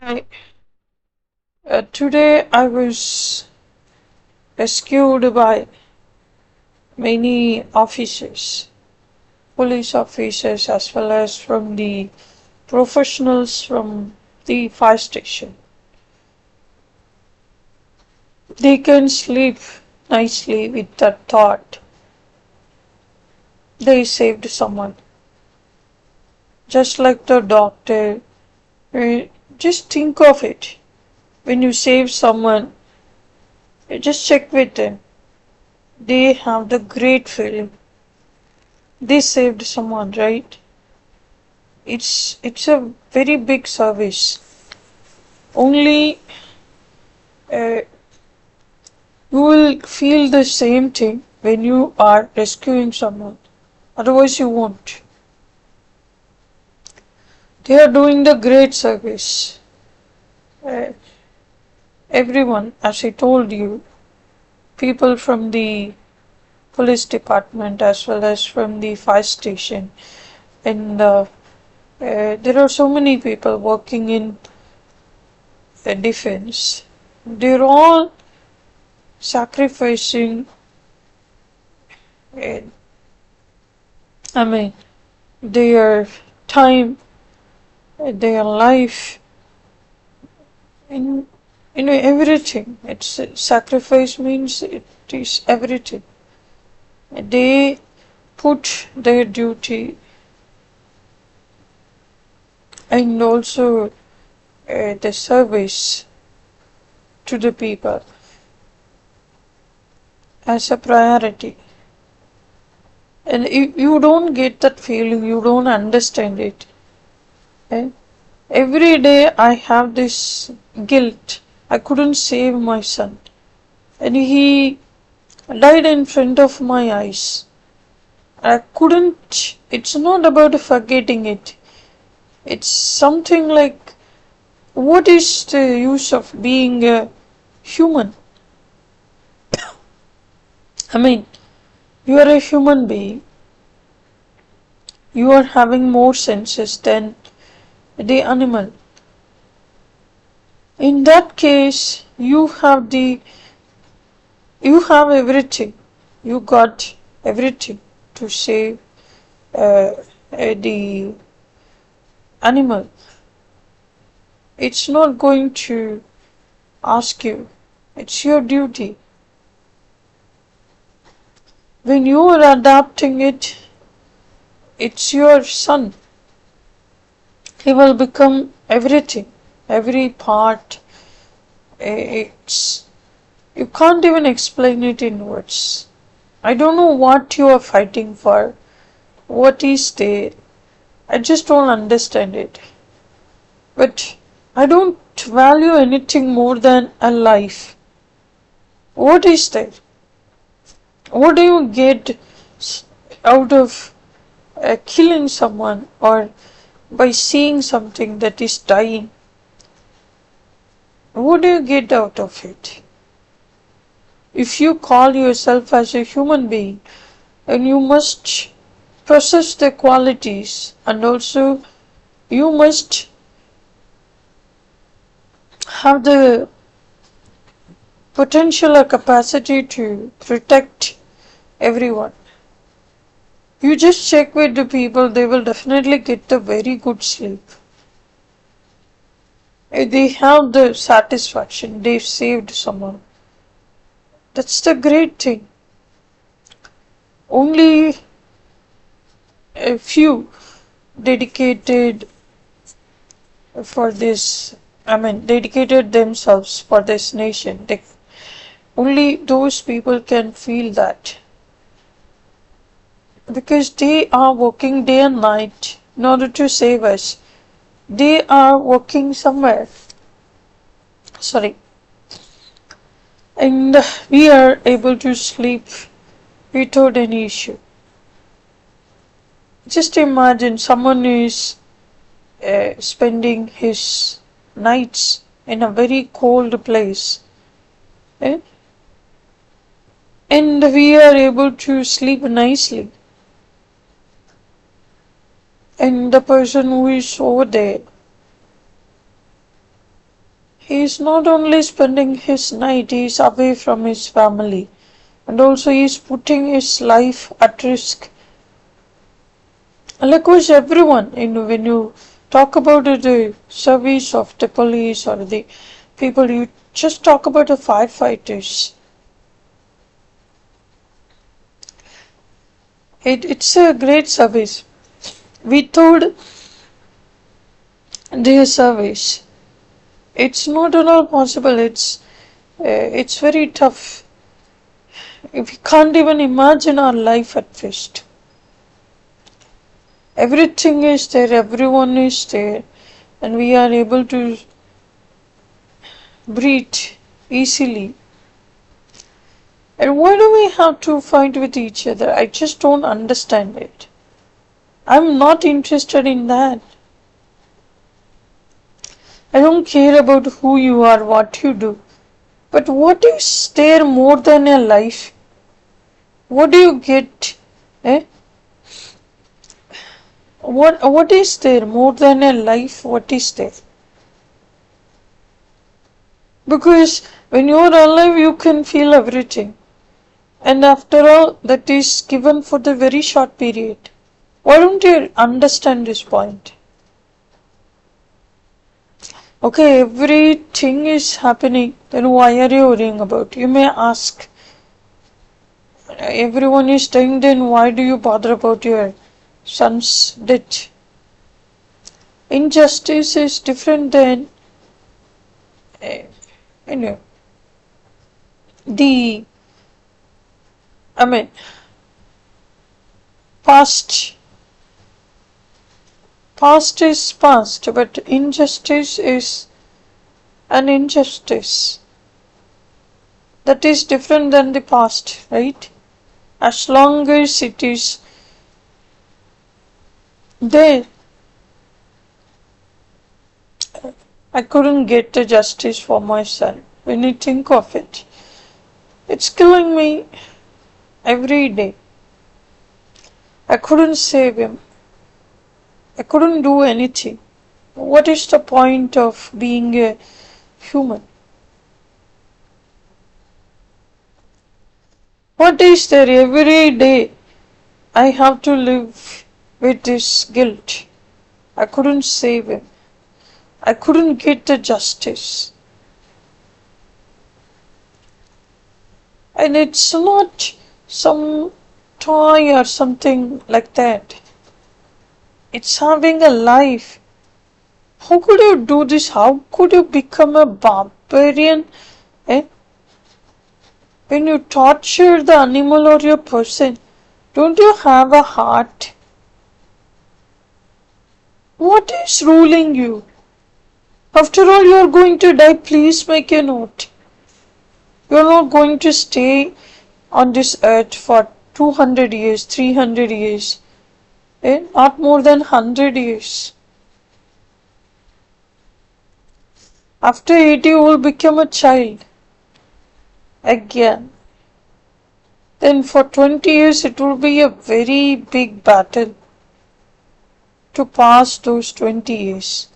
Hi. Today I was rescued by many officers, police officers, as well as from the professionals from the fire station. They can sleep nicely with that thought they saved someone. Just like the doctor, uh, just think of it. When you save someone, you just check with them. They have the great feeling. They saved someone, right? It's a very big service. Only you will feel the same thing when you are rescuing someone. Otherwise, you won't. They are doing the great service. Uh, Everyone, as I told you, people from the police department as well as from the fire station, and there are so many people working in defense. They're all sacrificing, uh, I mean, their time, their life, in everything. It's sacrifice means it is everything. They put their duty and also the service to the people as a priority. And if you don't get that feeling, you don't understand it. Eh? Every day I have this guilt. I couldn't save my son. And he died in front of my eyes. I couldn't, it's not about forgetting it. It's something like, what is the use of being a human? I mean, you are a human being. You are having more senses than the animal. In that case, you have everything. You got everything to save the animal. It's not going to ask you. It's your duty. When you are adapting it, it's your son. He will become everything, every part. It's you can't even explain it in words. I don't know what you are fighting for. What is there? I just don't understand it. But I don't value anything more than a life. What is there? What do you get out of killing someone or by seeing something that is dying? What do you get out of it? If you call yourself as a human being, and you must possess the qualities, and also you must have the potential or capacity to protect everyone. You just check with the people, they will definitely get a very good sleep. They have the satisfaction, they've saved someone. That's the great thing. Only a few dedicated for this, dedicated themselves for this nation. Only those people can feel that. Because they are working day and night in order to save us. They are working somewhere. Sorry. And we are able to sleep without any issue. Just imagine someone is spending his nights in a very cold place. Eh? And we are able to sleep nicely. And the person who is over there, He's not only spending his night, he's away from his family. And also he's putting his life at risk. Likewise, everyone, when you talk about the service of the police or the people, you just talk about the firefighters. It's a great service. Without their service, it's not at all possible. It's very tough. We can't even imagine our life at first. Everything is there, everyone is there, and we are able to breathe easily. And why do we have to fight with each other? I just don't understand it. I'm not interested in that. I don't care about who you are, what you do. But what is there more than a life? What do you get? What is there more than a life? What is there? Because when you are alive, you can feel everything. And after all, that is given for the very short period. Why don't you understand this point? Okay, everything is happening, then why are you worrying about? You may ask. Everyone is dying, then why do you bother about your son's death? Injustice is different than, the, past. Past is past, but injustice is an injustice. That is different than the past, right? As long as it is there, I couldn't get the justice for my son. When you think of it, it's killing me every day. I couldn't save him. I couldn't do anything. What is the point of being a human? What is there? Every day I have to live with this guilt. I couldn't save him. I couldn't get the justice. And it's not some toy or something like that. It's having a life. How could you do this? How could you become a barbarian? When you torture the animal or your person, don't you have a heart? What is ruling you? After all, you are going to die. Please make a note. You are not going to stay on this earth for 200 years, 300 years. Not more than 100 years. After 80, you will become a child again. Then for 20 years, it will be a very big battle to pass those 20 years.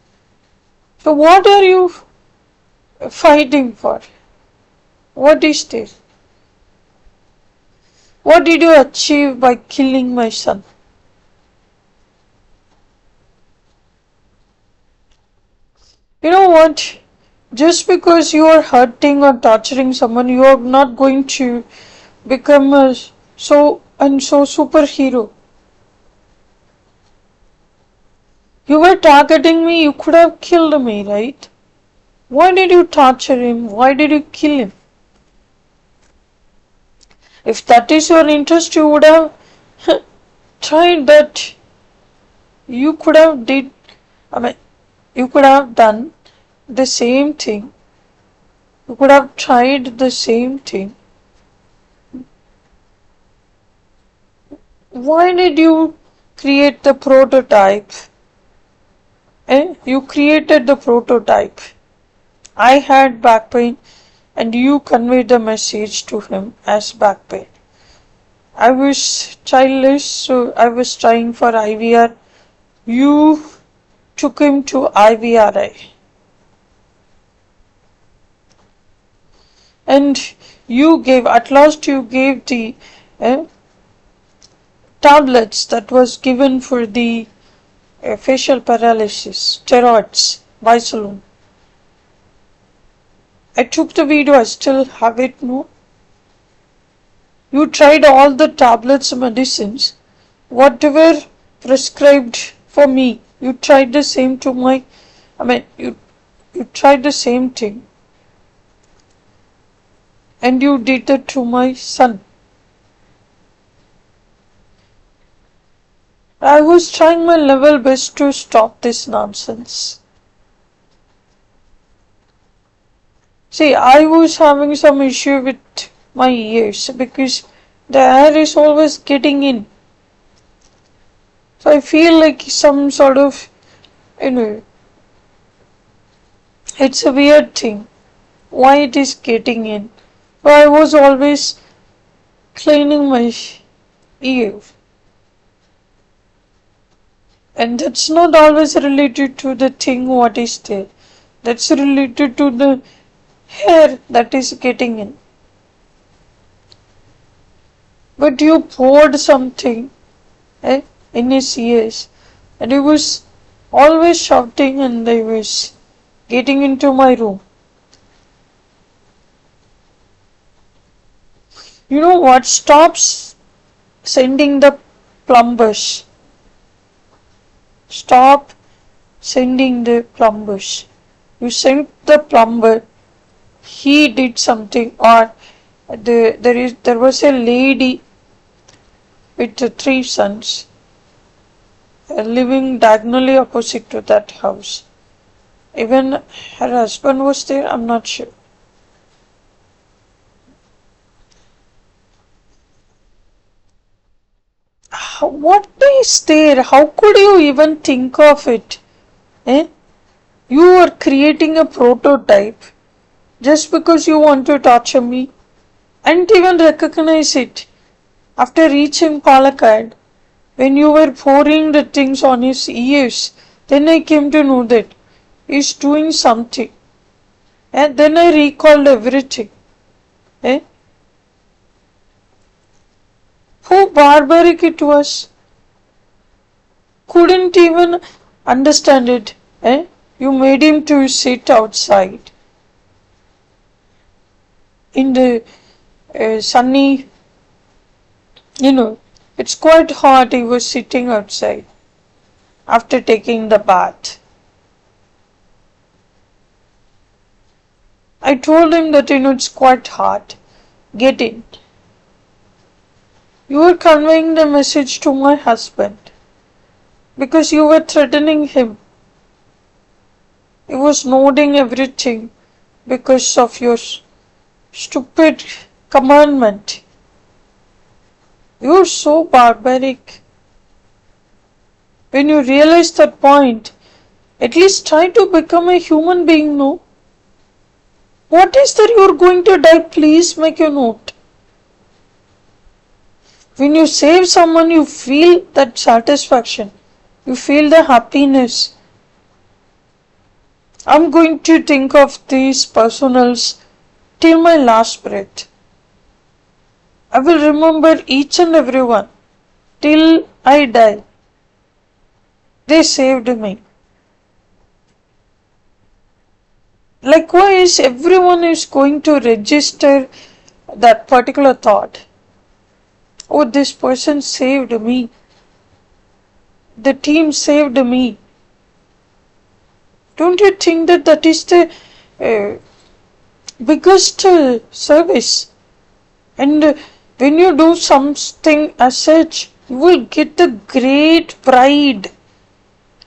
So what are you fighting for? What is this? What did you achieve by killing my son? You know what? Just because you are hurting or torturing someone, you are not going to become a so superhero. You were targeting me, you could have killed me, right? Why did you torture him? Why did you kill him? If that is your interest, you would have tried that. You could have you could have done the same thing. You could have tried the same thing. Why did you create the prototype? You created the prototype. I had back pain and you conveyed the message to him as back pain. I was childless, so I was trying for IVR. You took him to IVRI. and at last you gave the tablets that was given for the facial paralysis, steroids, Bisolone. I took the video, I still have it, no? You tried all the tablets, medicines, whatever prescribed for me. You tried the same to you tried the same thing. And you did that to my son. I was trying my level best to stop this nonsense. See, I was having some issue with my ears because the air is always getting in. So I feel like some sort of, it's a weird thing. Why it is getting in? But I was always cleaning my ear. And that's not always related to the thing what is there. That's related to the hair that is getting in. But you poured something in his ears, and he was always shouting, and I was getting into my room. You know what? Stop sending the plumbers. Stop sending the plumbers. You sent the plumber, he did something, or there was a lady with 3 sons living diagonally opposite to that house. Even her husband was there, I'm not sure. What is there? How could you even think of it? You are creating a prototype just because you want to torture me and even recognize it. After reaching Palakkad, when you were pouring the things on his ears, then I came to know that he's doing something. And then I recalled everything. How barbaric it was. Couldn't even understand it. You made him to sit outside in the sunny, it's quite hot. He was sitting outside after taking the bath. I told him that it's quite hot. Get in. You were conveying the message to my husband because you were threatening him. He was nodding everything because of your stupid commandment. You're so barbaric. When you realize that point, at least try to become a human being, no? What is that you're going to die? Please make a note. When you save someone, you feel that satisfaction. You feel the happiness. I'm going to think of these personals till my last breath. I will remember each and every one till I die. They saved me. Likewise, everyone is going to register that particular thought. Oh, this person saved me. The team saved me. Don't you think that that is the biggest service? And when you do something as such, you will get the great pride,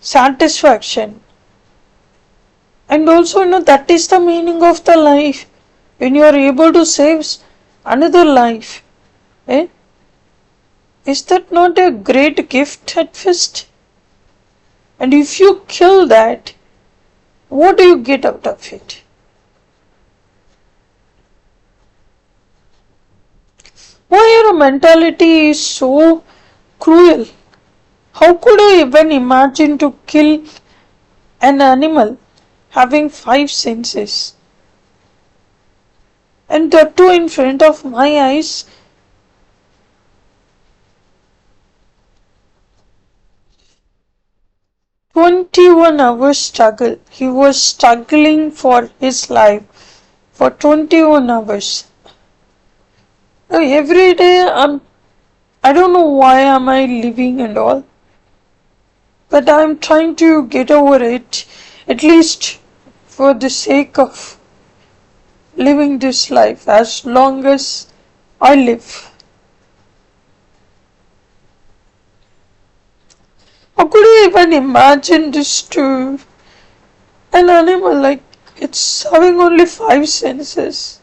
satisfaction. And also, that is the meaning of the life. When you are able to save another life, is that not a great gift at first? And if you kill that, what do you get out of it? Why your mentality is so cruel? How could you even imagine to kill an animal having 5 senses? And that too in front of my eyes. 21 hours struggle. He was struggling for his life for 21 hours. Every day I don't know why am I living and all, but I'm trying to get over it, at least for the sake of living this life as long as I live. How could you even imagine this to an animal? Like, it's having only 5 senses.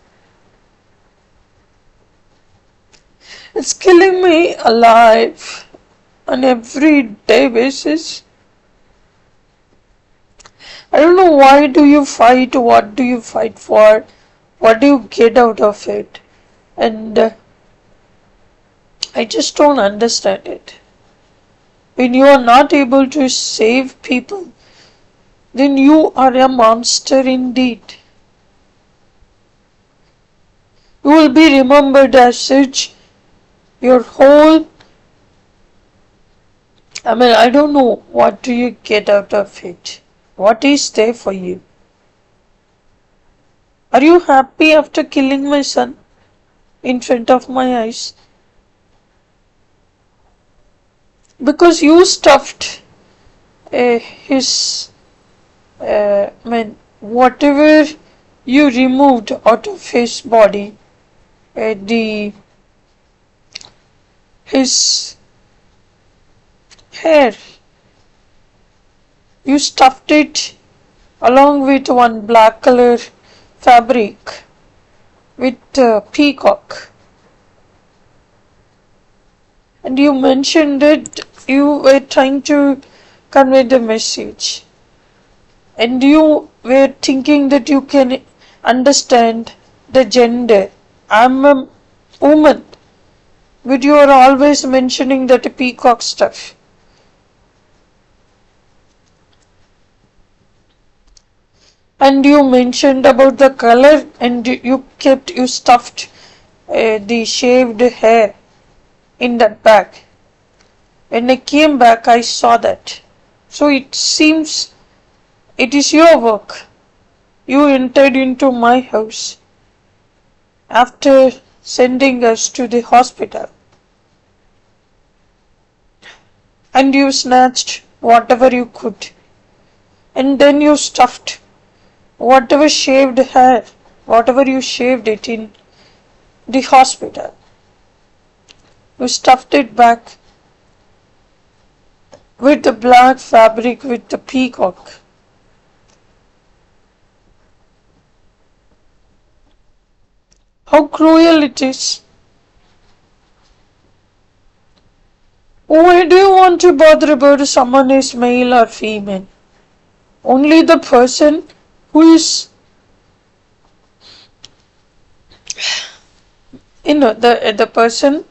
It's killing me alive on everyday basis. I don't know, why do you fight? What do you fight for? What do you get out of it? And I just don't understand it. When you are not able to save people, then you are a monster indeed. You will be remembered as such your whole. I don't know, what do you get out of it? What is there for you? Are you happy after killing my son in front of my eyes? Because you stuffed his, whatever you removed out of his body, his hair, you stuffed it along with one black color fabric with peacock. And you mentioned that you were trying to convey the message. And you were thinking that you can understand the gender. I'm a woman. But you are always mentioning that peacock stuff. And you mentioned about the color, and you stuffed the shaved hair in that bag. When I came back, I saw that. So it seems it is your work. You entered into my house after sending us to the hospital. And you snatched whatever you could. And then you stuffed whatever shaved hair, whatever you shaved it in the hospital. You stuffed it back with the black fabric with the peacock. How cruel it is. Why do you want to bother about someone is male or female? Only the person who is, the person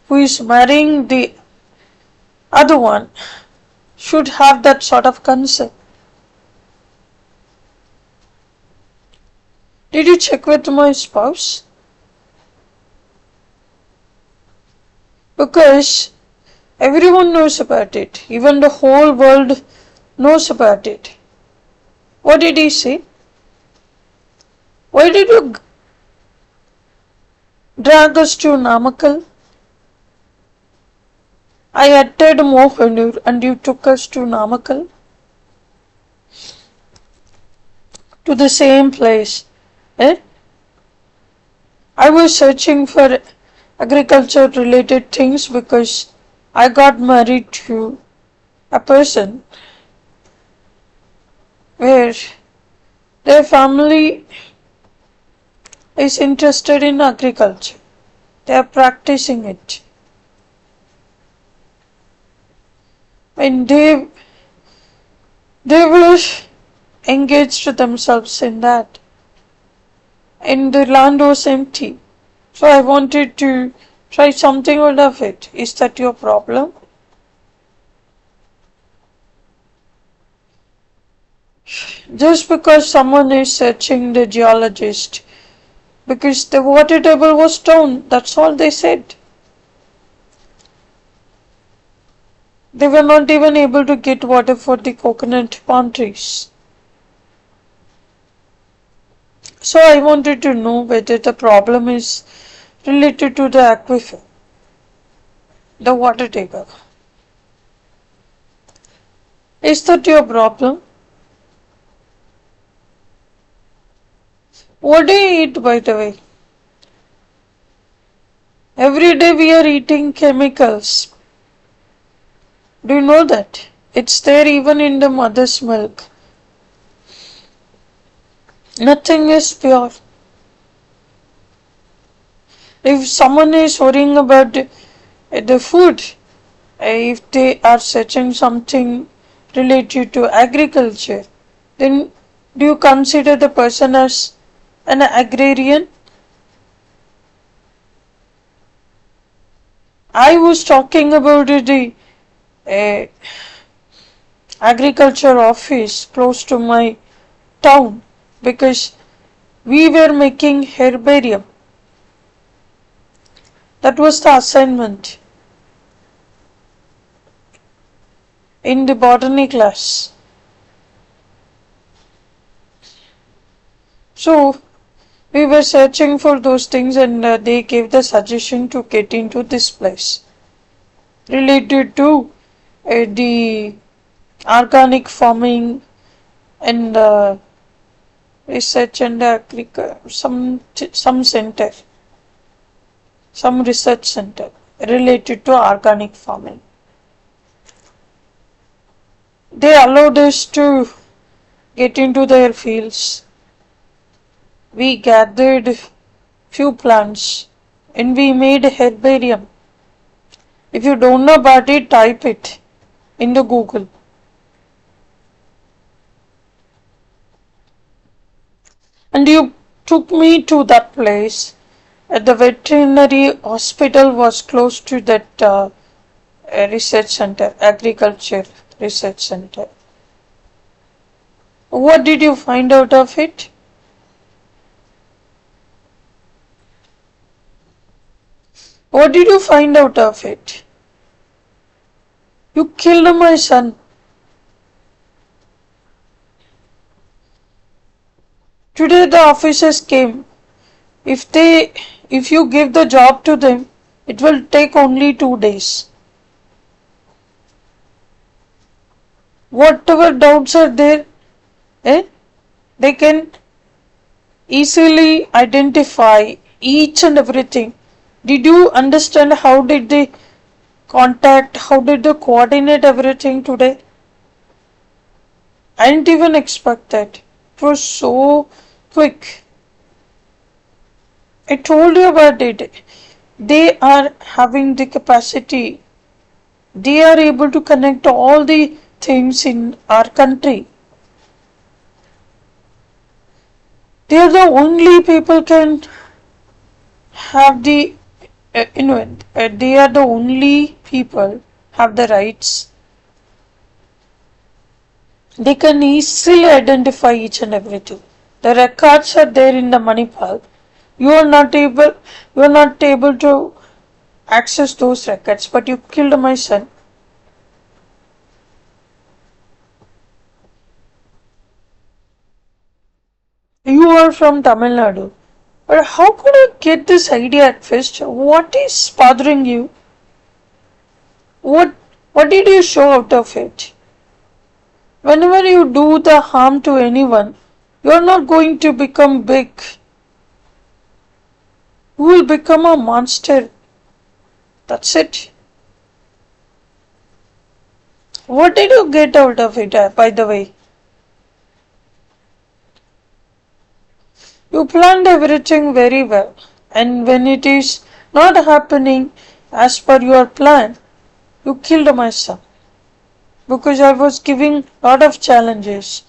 who is marrying the other one should have that sort of concern. Did you check with my spouse? Because everyone knows about it. Even the whole world knows about it. What did he say? Why did you drag us to Namakkal? I uttered Mohanur and you took us to Namakkal? To the same place. I was searching for agriculture related things because I got married to a person where their family is interested in agriculture. They are practicing it. And they were engaged themselves in that. And the land was empty. So I wanted to try something out of it. Is that your problem? Just because someone is searching the geologist because the water table was down. That's all they said. They were not even able to get water for the coconut palm trees. So I wanted to know whether the problem is related to the aquifer, the water table. Is that your problem? What do you eat, by the way? Every day we are eating chemicals. Do you know that? It's there even in the mother's milk. Nothing is pure. If someone is worrying about the food, if they are searching something related to agriculture, then do you consider the person as an agrarian? I was talking about the agriculture office close to my town because we were making herbarium. That was the assignment in the botany class. So we were searching for those things and they gave the suggestion to get into this place related to the organic farming and research and some center, some research center related to organic farming. They allowed us to get into their fields. We gathered few plants and we made a herbarium. If you don't know about it, type it in the Google. And you took me to that place. The veterinary hospital was close to that research center, agriculture research center. What did you find out of it? What did you find out of it? You killed my son. Today the officers came. If you give the job to them, it will take only 2 days. Whatever doubts are there, they can easily identify each and everything. Did you understand how did they contact, how did they coordinate everything today? I didn't even expect that. It was so quick. I told you about it. They are having the capacity. They are able to connect all the things in our country. They are the only people can have the they are the only people have the rights. They can easily identify each and everything. The records are there in the Manipal. You are not able to access those records, but you killed my son. You are from Tamil Nadu. But how could you get this idea at first? What is bothering you? What did you show out of it? Whenever you do the harm to anyone, you are not going to become big. You will become a monster. That's it. What did you get out of it, by the way? You planned everything very well, and when it is not happening as per your plan, you killed my son. Because I was giving lot of challenges,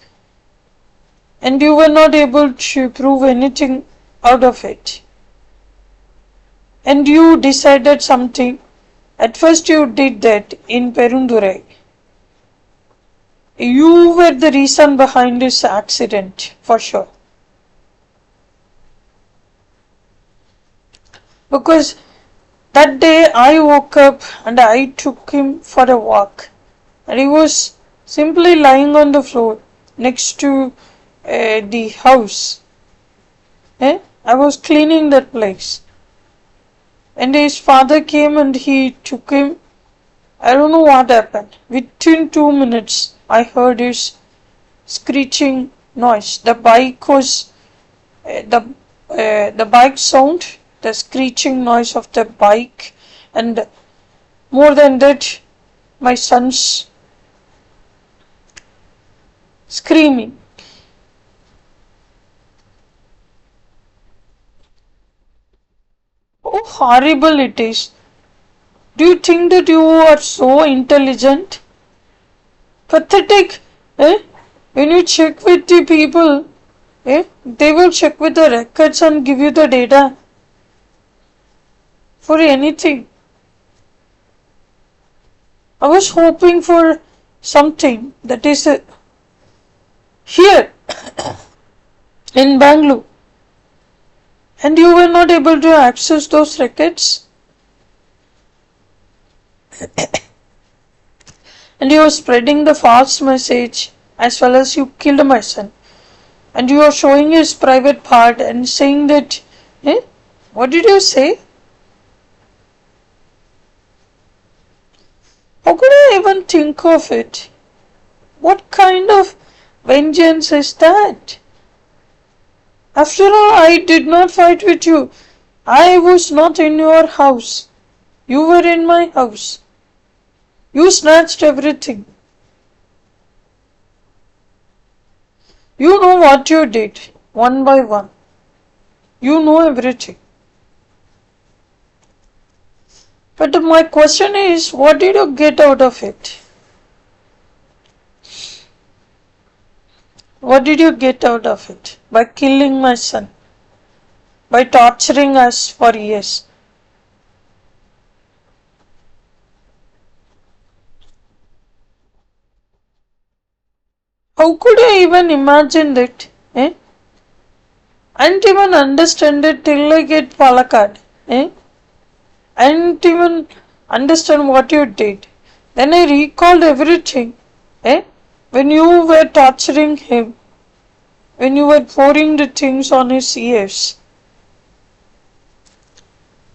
and you were not able to prove anything out of it. And you decided something. At first you did that in Perundurai. You were the reason behind this accident, for sure. Because that day I woke up and I took him for a walk. And he was simply lying on the floor next to the house. I was cleaning that place. And his father came and he took him. I don't know what happened. Within 2 minutes, I heard his screeching noise. The bike was the bike sound, the screeching noise of the bike, and more than that, my son's screaming. Oh, horrible it is. Do you think that you are so intelligent? Pathetic. Eh? When you check with the people, they will check with the records and give you the data for anything. I was hoping for something that is here in Bangalore, and you were not able to access those records. And you are spreading the false message as well as you killed my son. And you are showing his private part and saying that, what did you say? How could I even think of it? What kind of vengeance is that? After all, I did not fight with you. I was not in your house. You were in my house. You snatched everything. You know what you did, one by one. You know everything. But my question is, what did you get out of it? What did you get out of it? By killing my son? By torturing us for years? How could I even imagine that? I didn't even understand it till I get Palakkad. I didn't even understand what you did. Then I recalled everything. When you were torturing him, when you were pouring the things on his ears.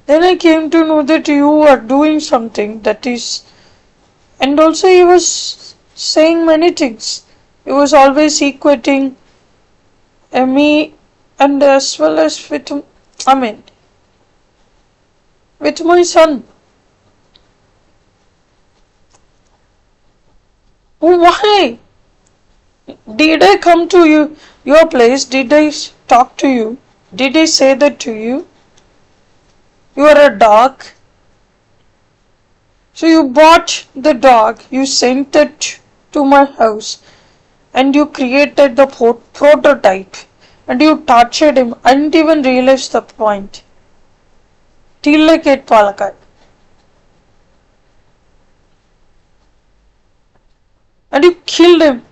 Then I came to know that you are doing something that is, and also he was saying many things. He was always equating me and as well as with, with my son. Why? Did I come to your place? Did I talk to you? Did I say that to you? You are a dog. So you bought the dog, you sent it to my house, and you created the prototype, and you tortured him. I didn't even realize the point. Till like it, Palakkad. And you killed him.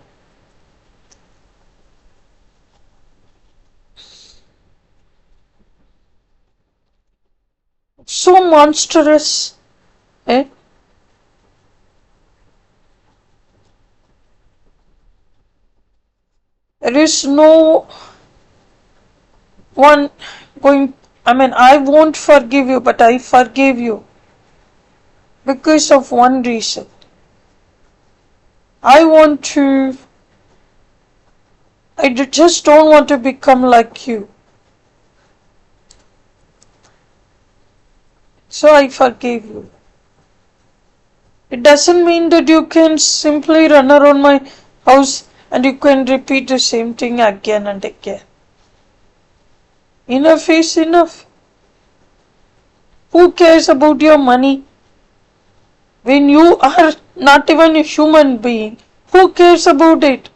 So monstrous. Eh? There is no one going, I won't forgive you, but I forgave you. Because of one reason. I just don't want to become like you. So I forgave you. It doesn't mean that you can simply run around my house and you can repeat the same thing again and again. Enough is enough. Who cares about your money? When you are not even a human being, who cares about it?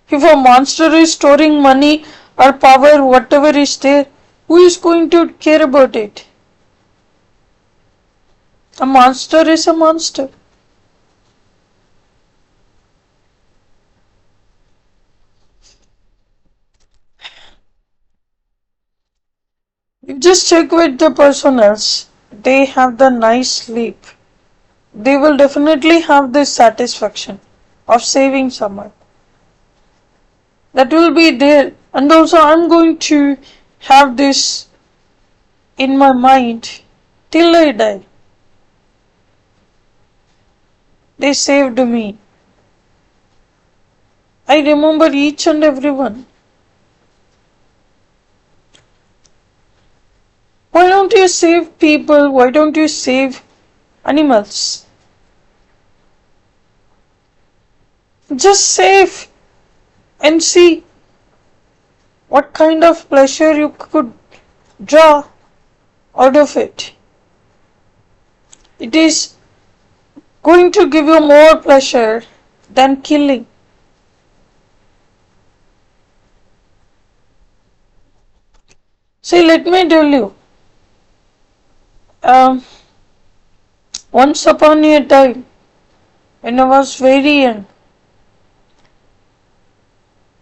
If a monster is storing money or power, whatever is there, who is going to care about it? A monster is a monster. Just check with the person else. They have the nice sleep. They will definitely have this satisfaction of saving someone. That will be there. And also I'm going to have this in my mind till I die. They saved me. I remember each and every one. Why don't you save people? Why don't you save animals? Just save and see what kind of pleasure you could draw out of it. It is going to give you more pleasure than killing. See, let me tell you. Once upon a time, when I was very young,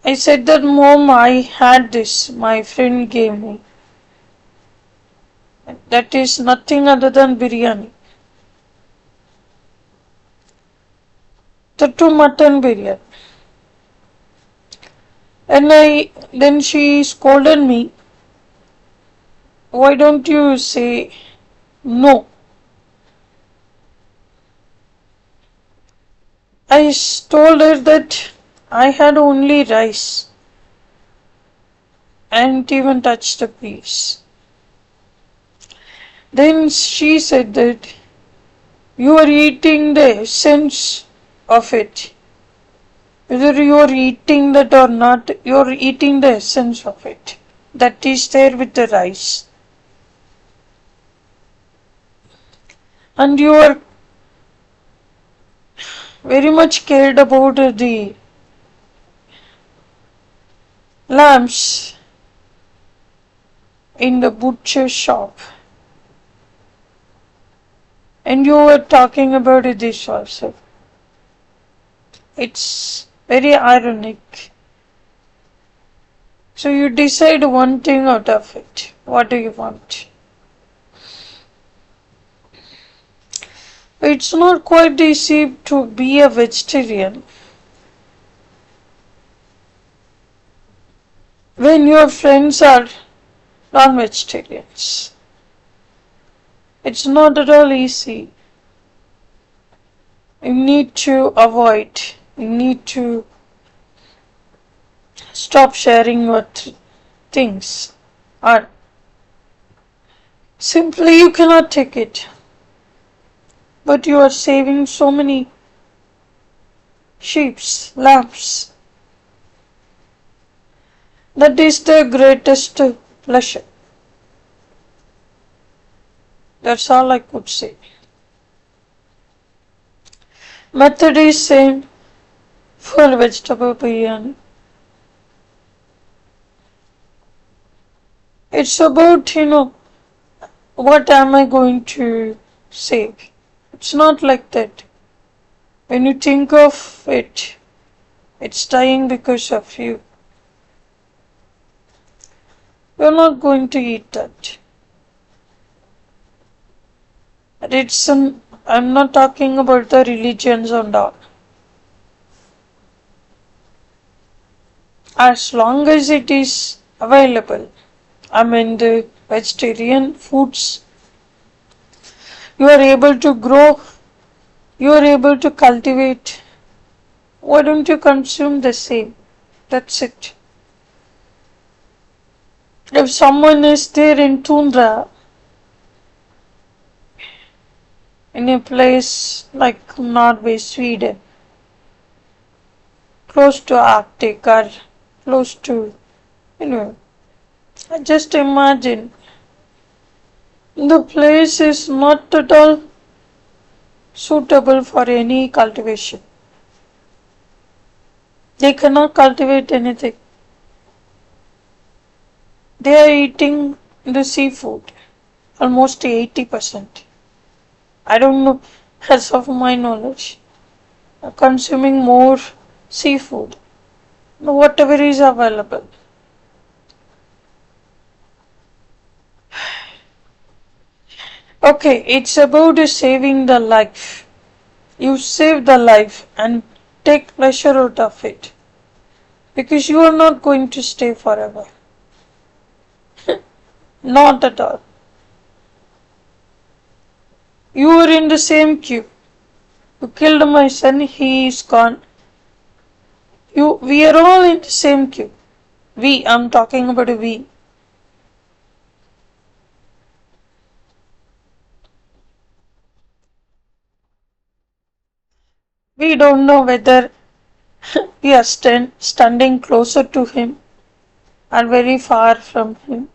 I said that Mom, I had this, my friend gave me. That is nothing other than biryani. Tattu mutton biryani. And then she scolded me. Why don't you say no? I told her that I had only rice. I hadn't even touched a piece. Then she said that you are eating the essence of it. Whether you are eating that or not, you are eating the essence of it. That is there with the rice. And you are very much cared about the lambs in the butcher shop. And you were talking about this also. It's very ironic. So you decide one thing out of it. What do you want? It's not quite easy to be a vegetarian when your friends are non-vegetarians. It's not at all easy. You need to avoid. You need to stop sharing what things are. Simply you cannot take it. But you are saving so many sheep, lambs. That is the greatest pleasure. That's all I could say. Method is same for vegetable biryani. It's about, what am I going to save? It's not like that. When you think of it, it's dying because of you. You're not going to eat that. I'm not talking about the religions and all. As long as it is available, the vegetarian foods, you are able to grow, you are able to cultivate. Why don't you consume the same? That's it. If someone is there in tundra, in a place like Norway, Sweden, close to Arctic or close to, just imagine, the place is not at all suitable for any cultivation. They cannot cultivate anything. They are eating the seafood, almost 80%. I don't know, as of my knowledge, consuming more seafood, whatever is available. Okay, it's about saving the life. You save the life and take pleasure out of it. Because you are not going to stay forever. Not at all. You were in the same queue. You killed my son, he is gone. We are all in the same queue. I'm talking about a we. We don't know whether we are standing closer to him or very far from him.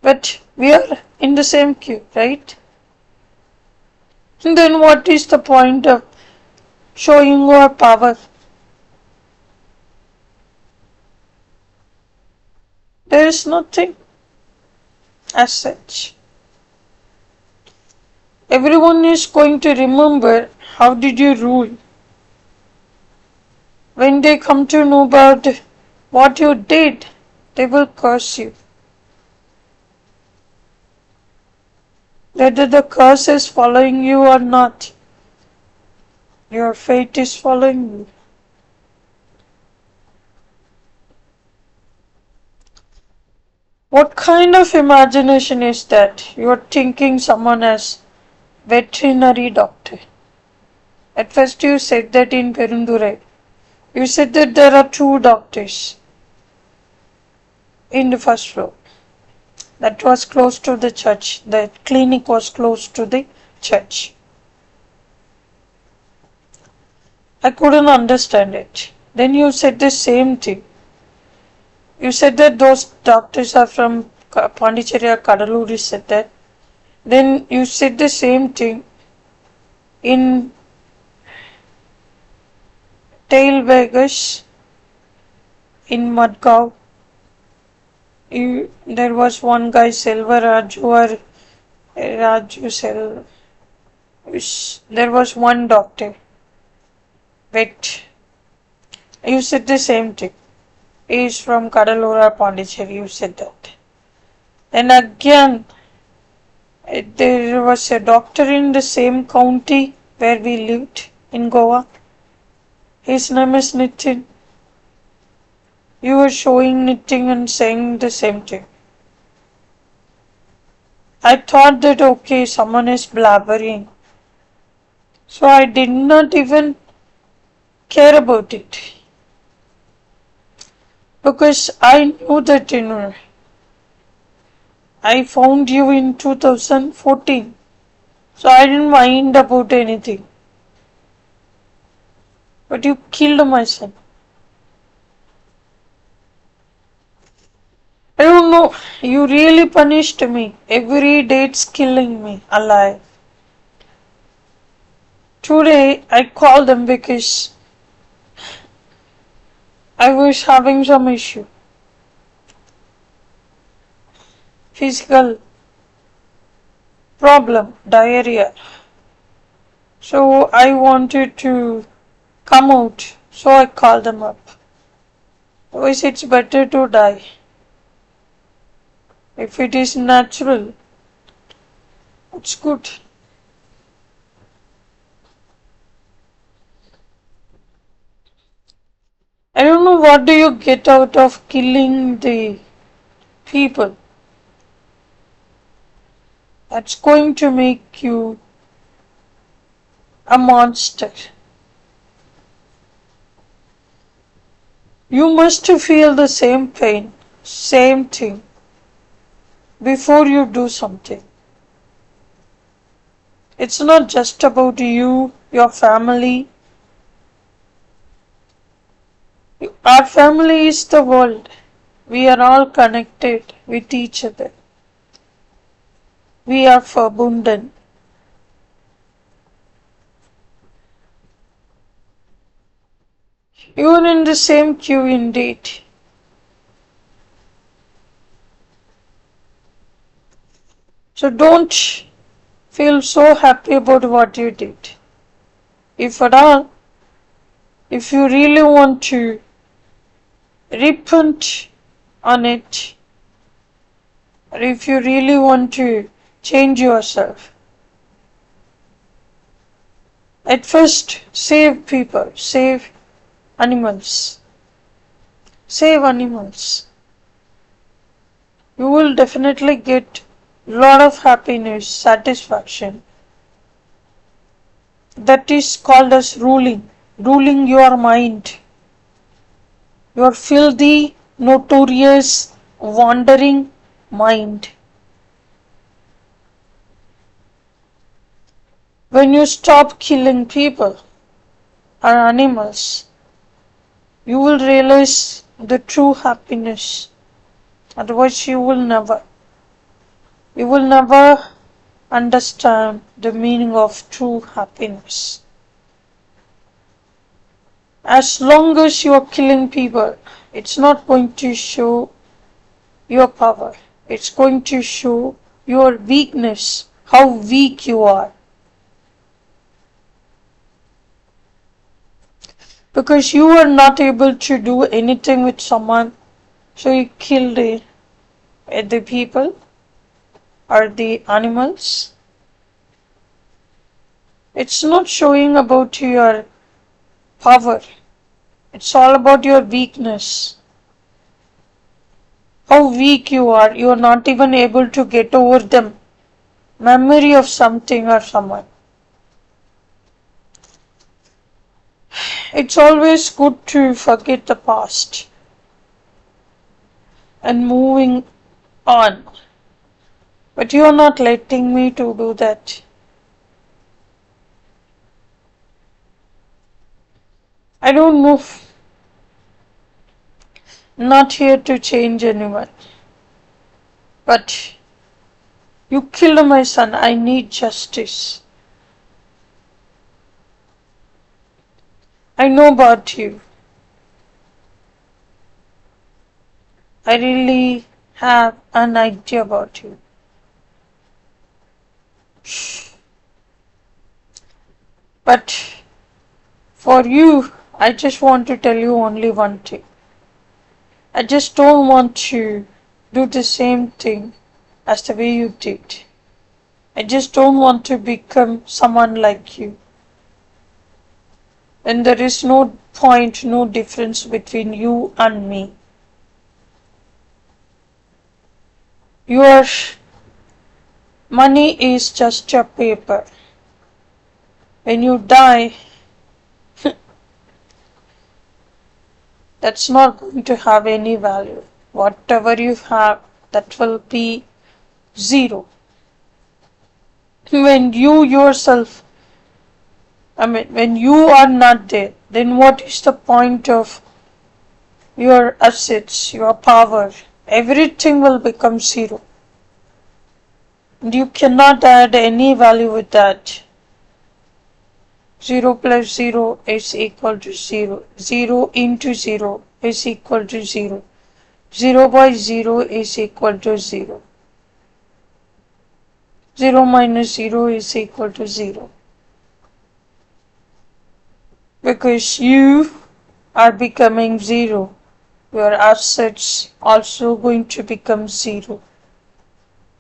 But we are in the same queue, right? And then what is the point of showing your power? There is nothing as such. Everyone is going to remember how did you rule. When they come to know about what you did, they will curse you. Whether the curse is following you or not, your fate is following you. What kind of imagination is that? You are thinking someone as veterinary doctor. At first you said that in Perundurai. You said that there are 2 doctors in the first floor. That was close to the church. The clinic was close to the church. I couldn't understand it. Then you said the same thing. You said that those doctors are from Pondicherry or Kadalur, you said that. Then you said the same thing in Tail Vegas, in Madgaon. There was one guy, Selva Raju or Raju Selva. There was one doctor. Wait. You said the same thing. He is from Kadalur or Pondicherry, you said that. And again, there was a doctor in the same county where we lived in Goa. His name is Nitin. You were showing Nitin and saying the same thing. I thought that okay, someone is blabbering. So I did not even care about it. Because I knew that I found you in 2014. So I didn't mind about anything. But you killed my son. I don't know, you really punished me. Every day it's killing me alive. Today I called them because I was having some issue. Physical problem, diarrhea. So I wanted to come out. So I called them up. Otherwise it's better to die. If it is natural, it's good. I don't know what do you get out of killing the people. That's going to make you a monster. You must feel the same pain, same thing, before you do something. It's not just about you, your family. Our family is the world. We are all connected with each other. We are verbunden. You are in the same queue indeed. So don't feel so happy about what you did. If at all, if you really want to repent on it, or if you really want to Change yourself. At first, save people, save animals. Save animals. You will definitely get lot of happiness, satisfaction. That is called as ruling your mind. Your filthy, notorious, wandering mind. When you stop killing people or animals, you will realize the true happiness. Otherwise, you will never understand the meaning of true happiness. As long as you are killing people, it's not going to show your power. It's going to show your weakness, how weak you are. Because you are not able to do anything with someone, so you kill the people or the animals. It's not showing about your power. It's all about your weakness. How weak you are. You are not even able to get over the memory of something or someone. It's always good to forget the past and moving on. But you are not letting me to do that. I don't move. Not here to change anyone. But you killed my son. I need justice. I know about you. I really have an idea about you. But for you, I just want to tell you only one thing. I just don't want to do the same thing as the way you did. I just don't want to become someone like you. And there is no point, no difference between you and me. Your money is just a paper. When you die, that's not going to have any value. Whatever you have, that will be zero. When you yourself, when you are not there, then what is the point of your assets, your power? Everything will become zero. And you cannot add any value with that. 0 plus 0 is equal to 0. 0 into 0 is equal to 0. 0 by 0 is equal to 0. 0 minus 0 is equal to 0. Because you are becoming 0, your assets also going to become 0.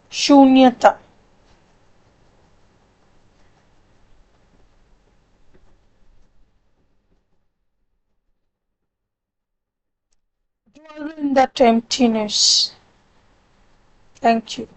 Shunyata. Dwell in that emptiness. Thank you.